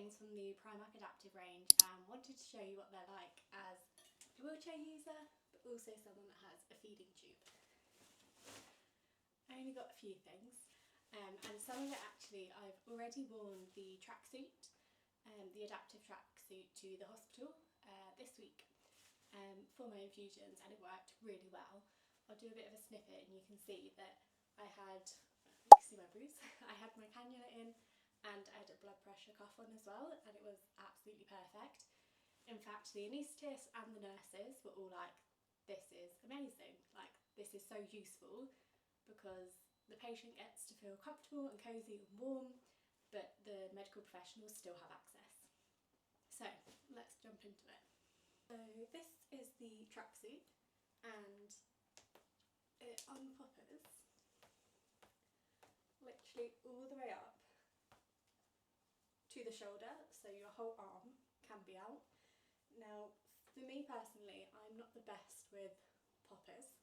things from the Primark Adaptive range and wanted to show you what they're like as a wheelchair user, but also someone that has a feeding tube. I only got a few things, and some of it actually I've already worn the tracksuit, the adaptive tracksuit to the hospital this week for my infusions, and it worked really well. I'll do a bit of a snippet and you can see that I had, you can see my bruise, I had my cannula in and I had a blood pressure cuff on as well, and it was absolutely perfect. In fact, the anaesthetist and the nurses were all like, this is amazing, like this is so useful because the patient gets to feel comfortable and cosy and warm, but the medical professionals still have access. So let's jump into it. So this is the tracksuit, and it unpoppers literally all the way up to the shoulder, so your whole arm can be out. Now, for me personally, I'm not the best with poppers,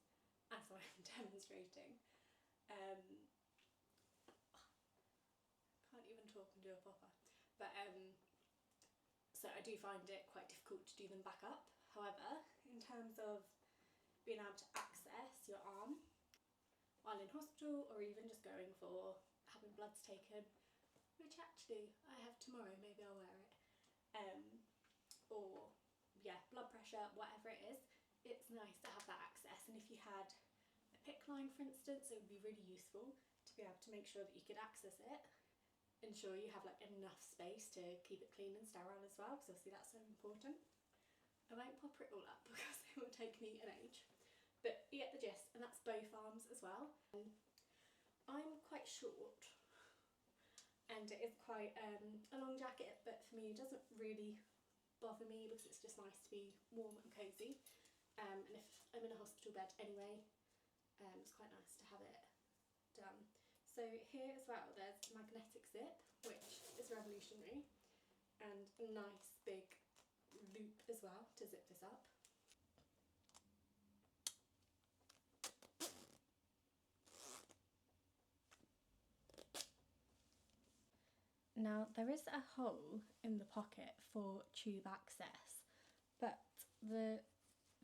as I'm demonstrating. Can't even talk and do a popper, but so I do find it quite difficult to do them back up. However, in terms of being able to access your arm while in hospital, or even just going for having bloods taken, which actually I have tomorrow, maybe I'll wear it, or yeah, blood pressure, whatever it is, it's nice to have that access. And if you had a PICC line, for instance, it would be really useful to be able to make sure that you could access it, ensure you have like enough space to keep it clean and sterile as well, because obviously that's so important. I won't popper it all up because it will take me an age, but you get the gist, and that's both arms as well. I'm quite short and it is quite a long jacket, but for me it doesn't really bother me because it's just nice to be warm and cosy, and if I'm in a hospital bed anyway, it's quite nice to have it done. So here as well there's a magnetic zip, which is revolutionary, and a nice big loop as well to zip this up. Now there is a hole in the pocket for tube access, but the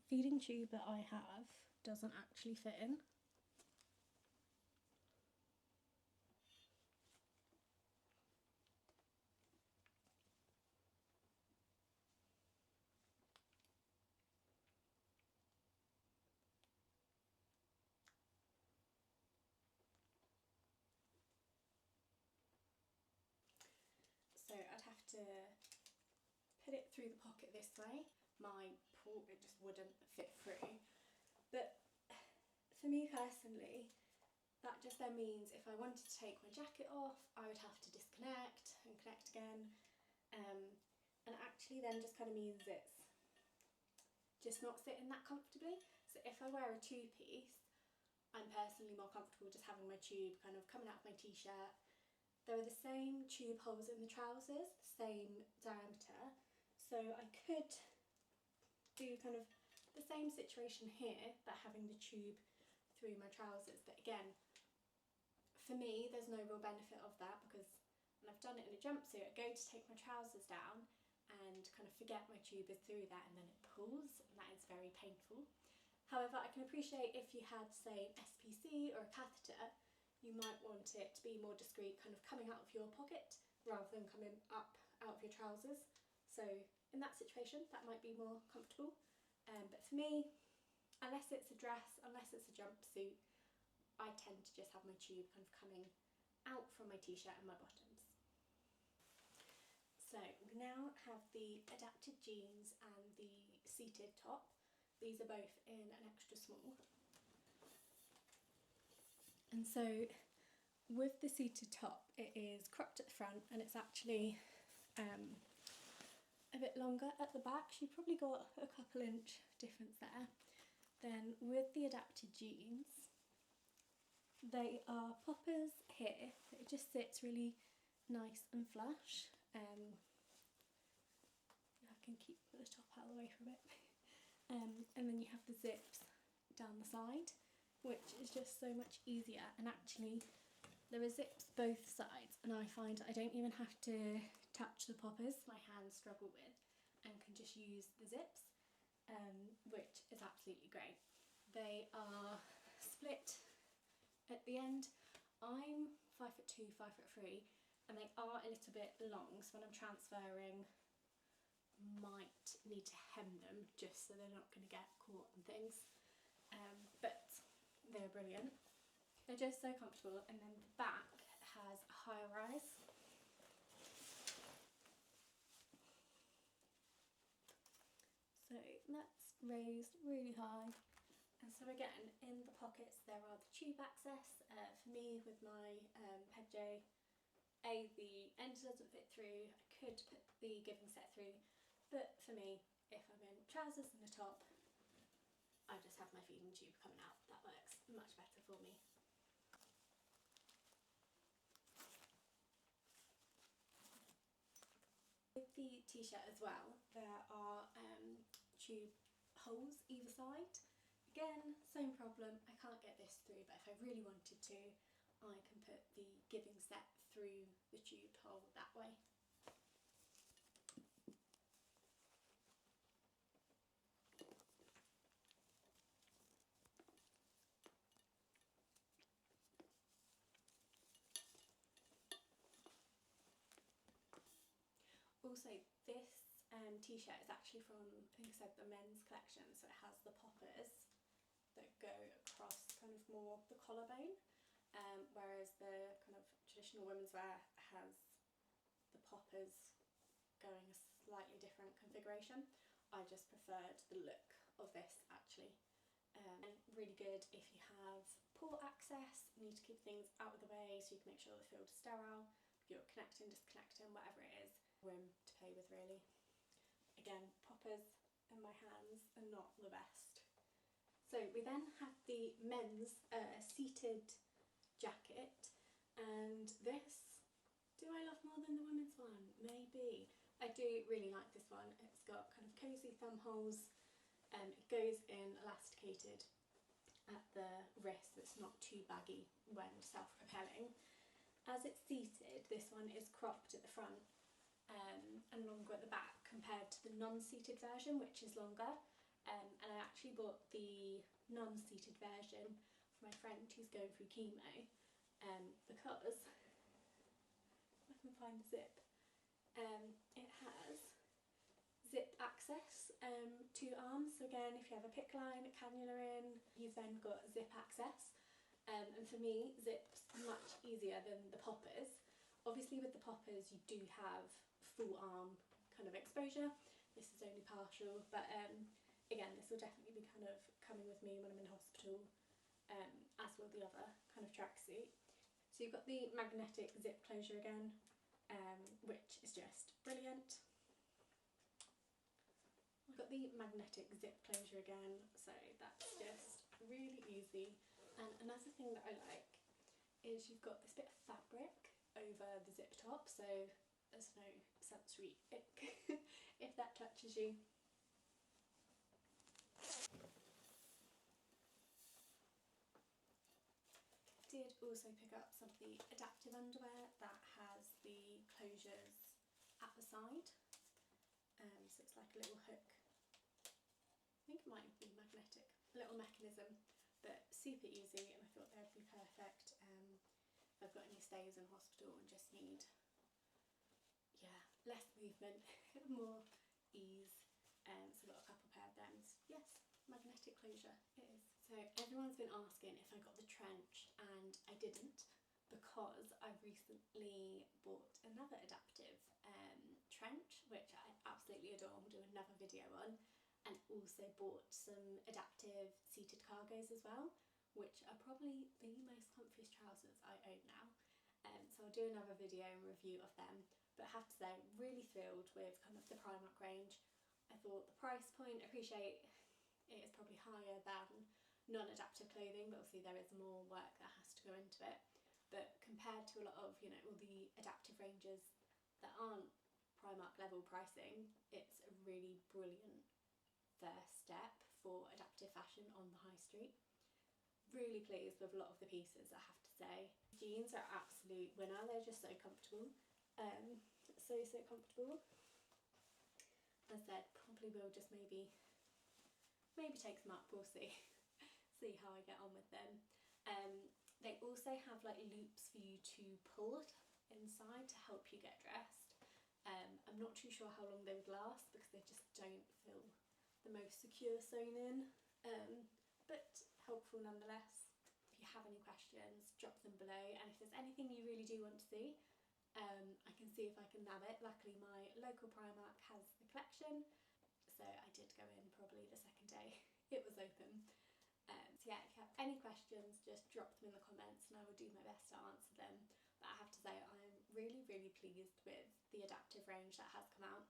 feeding tube that I have doesn't actually fit in. So I'd have to put it through the pocket this way. My port, it just wouldn't fit through. But for me personally, that just then means if I wanted to take my jacket off, I would have to disconnect and connect again. And actually then just kind of means it's just not sitting that comfortably. So if I wear a two-piece, I'm personally more comfortable just having my tube kind of coming out of my t-shirt. There are the same tube holes in the trousers, the same diameter, so I could do kind of the same situation here, but having the tube through my trousers. But again, for me, there's no real benefit of that, because when I've done it in a jumpsuit, I go to take my trousers down and kind of forget my tube is through that, and then it pulls, and that is very painful. However, I can appreciate if you had, say, an SPC or a catheter, you might want it to be more discreet, kind of coming out of your pocket rather than coming up out of your trousers. So in that situation, that might be more comfortable. But for me, unless it's a dress, unless it's a jumpsuit, I tend to just have my tube kind of coming out from my t-shirt and my bottoms. So we now have the adapted jeans and the seated top. These are both in an extra small. And so with the seated top, it is cropped at the front, and it's actually a bit longer at the back. So you've probably got a couple inch difference there. Then with the adapted jeans, they are poppers here. It just sits really nice and flush. I can keep the top out of the way for a bit. And then you have the zips down the side, which is just so much easier. And actually there are zips both sides, and I find I don't even have to touch the poppers, my hands struggle with, and can just use the zips, which is absolutely great. They are split at the end. I'm 5'2", 5'3", and they are a little bit long, so when I'm transferring, might need to hem them just so they're not going to get caught and things. But they're brilliant. They're just so comfortable, and then the back has a higher rise. So that's raised really high. And so again, in the pockets there are the tube access. For me, with my Pedjo, the end doesn't fit through. I could put the giving set through, but for me, if I'm in trousers and a top, I just have my feeding tube coming out. That works much better for me. With the t-shirt as well, there are tube holes either side. Again, same problem, I can't get this through, but if I really wanted to, I can put the giving set through the tube hole that way. Also, this t-shirt is actually from, I think I said, the men's collection, so it has the poppers that go across kind of more the collarbone, whereas the kind of traditional women's wear has the poppers going a slightly different configuration. I just preferred the look of this actually. And really good if you have port access, you need to keep things out of the way so you can make sure the field is sterile, you're connecting, disconnecting, whatever it is, room to play with really. Again, poppers in my hands are not the best. So we then have the men's seated jacket, and this, do I love more than the women's one? Maybe. I do really like this one. It's got kind of cosy thumb holes, it goes in elasticated at the wrist, so it's not too baggy when self-propelling. As it's seated, this one is cropped at the front and longer at the back compared to the non-seated version, which is longer. And I actually bought the non-seated version for my friend who's going through chemo, because, if I can find the zip, it has zip access to arms. So again, if you have a PICC line, a cannula in, you've then got zip access. And for me, zips are much easier than the poppers. Obviously with the poppers you do have full arm kind of exposure. This is only partial, but again, this will definitely be kind of coming with me when I'm in hospital, as will the other kind of tracksuit. So you've got the magnetic zip closure again, which is just brilliant. I've got the magnetic zip closure again, so that's just really easy. And another thing that I like is you've got this bit of fabric over the zip top, so there's no sensory ick if that touches you. Did also pick up some of the adaptive underwear that has the closures at the side, so it's like a little hook. I think it might be magnetic, a little mechanism, but super easy, and I thought they'd be perfect if I've got any stays in hospital and just need, yeah, less movement, more ease. So I've got a couple pair of them. Yes, magnetic closure it is. So everyone's been asking if I got the trench, and I didn't, because I recently bought another adaptive trench, which I absolutely adore and will do another video on, and also bought some adaptive seated cargos as well, which are probably the most comfiest trousers I own now. So I'll do another video and review of them, but I have to say, really thrilled with kind of the Primark range. I thought the price point, appreciate it is probably higher than non-adaptive clothing, but obviously there is more work that has to go into it. But compared to a lot of, you know, all the adaptive ranges that aren't Primark level pricing, it's a really brilliant first step for adaptive fashion on the high street. Really pleased with a lot of the pieces, I have to say. Jeans are absolute winner, they're just so comfortable. so comfortable. As I said, probably will just maybe take them up, we'll see. See how I get on with them. They also have like loops for you to pull inside to help you get dressed. I'm not too sure how long they would last because they just don't feel the most secure sewn in, but helpful nonetheless. If you have any questions, drop them below, and if there's anything you really do want to see, I can see if I can nab it. Luckily my local Primark has the collection, so I did go in probably the second day it was open. So yeah, if you have any questions, just drop them in the comments and I will do my best to answer them. But I have to say I'm really pleased with the adaptive range that has come out.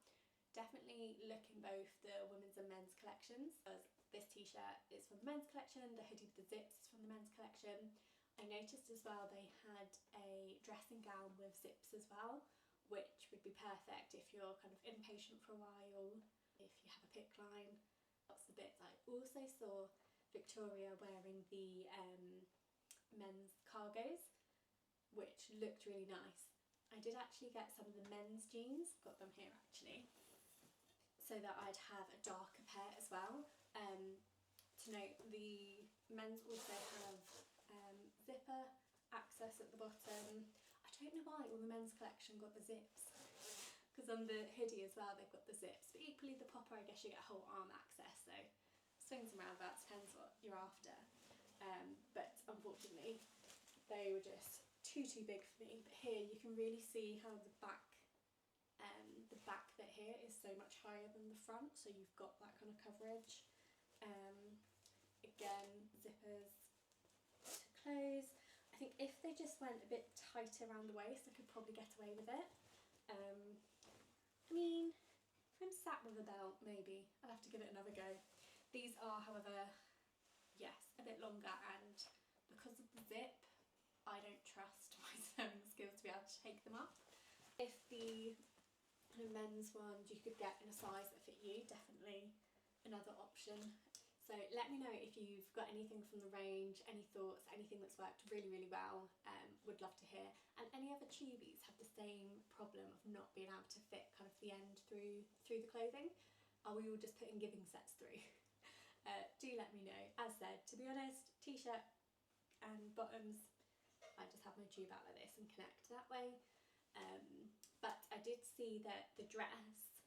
Definitely look in both the women's and men's collections, as this t-shirt is from the men's collection, the hoodie with the zips is from the men's collection. I noticed as well they had a dressing gown with zips as well, which would be perfect if you're kind of impatient for a while, if you have a pick line, lots of bits. I also saw Victoria wearing the men's cargos, which looked really nice. I did actually get some of the men's jeans, got them here actually, so that I'd have a darker pair as well. To note, the men's also have zipper access at the bottom. I don't know why all the men's collection got the zips, because on the hoodie as well they've got the zips, but equally the popper I guess you get whole arm access, so swings and roundabouts, depends what you're after. But unfortunately they were just too big for me. But here you can really see how the back bit here is so much higher than the front, so you've got that kind of coverage. Again, zippers to close. I think if they just went a bit tighter around the waist I could probably get away with it. I mean, if I'm sat with a belt maybe, I'll have to give it another go. These are, however, yes, a bit longer, and because of the zip I don't trust my sewing skills to be able to take them up. If the kind of men's ones you could get in a size that fit you, definitely another option. So let me know if you've got anything from the range, any thoughts, anything that's worked really well, would love to hear. And any other tubies have the same problem of not being able to fit kind of the end through the clothing? Are we all just putting giving sets through? Do let me know. As said, to be honest, t-shirt and bottoms, I just have my tube out like this and connect that way. But I did see that the dress,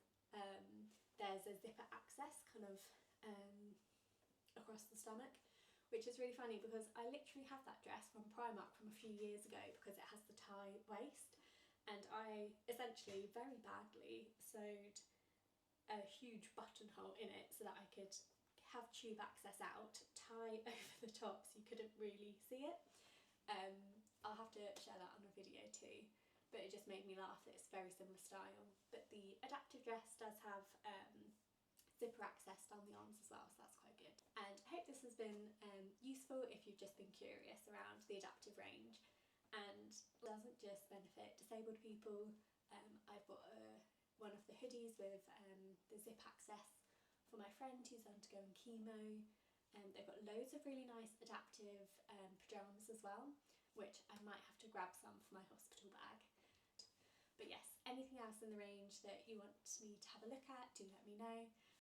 there's a zipper access kind of across the stomach, which is really funny because I literally have that dress from Primark from a few years ago because it has the tie waist, and I essentially very badly sewed a huge buttonhole in it so that I could have tube access out, tie over the top so you couldn't really see it. I'll have to share that on a video too, but it just made me laugh that it's very similar style. But the adaptive dress does have zipper access down the arms as well, so that's quite good. And I hope this has been useful if you've just been curious around the adaptive range. And it doesn't just benefit disabled people. I've got one of the hoodies with the zip access for my friend who's undergoing chemo. They've got loads of really nice adaptive pyjamas as well, which I might have to grab some for my hospital bag. But yes, anything else in the range that you want me to have a look at, do let me know.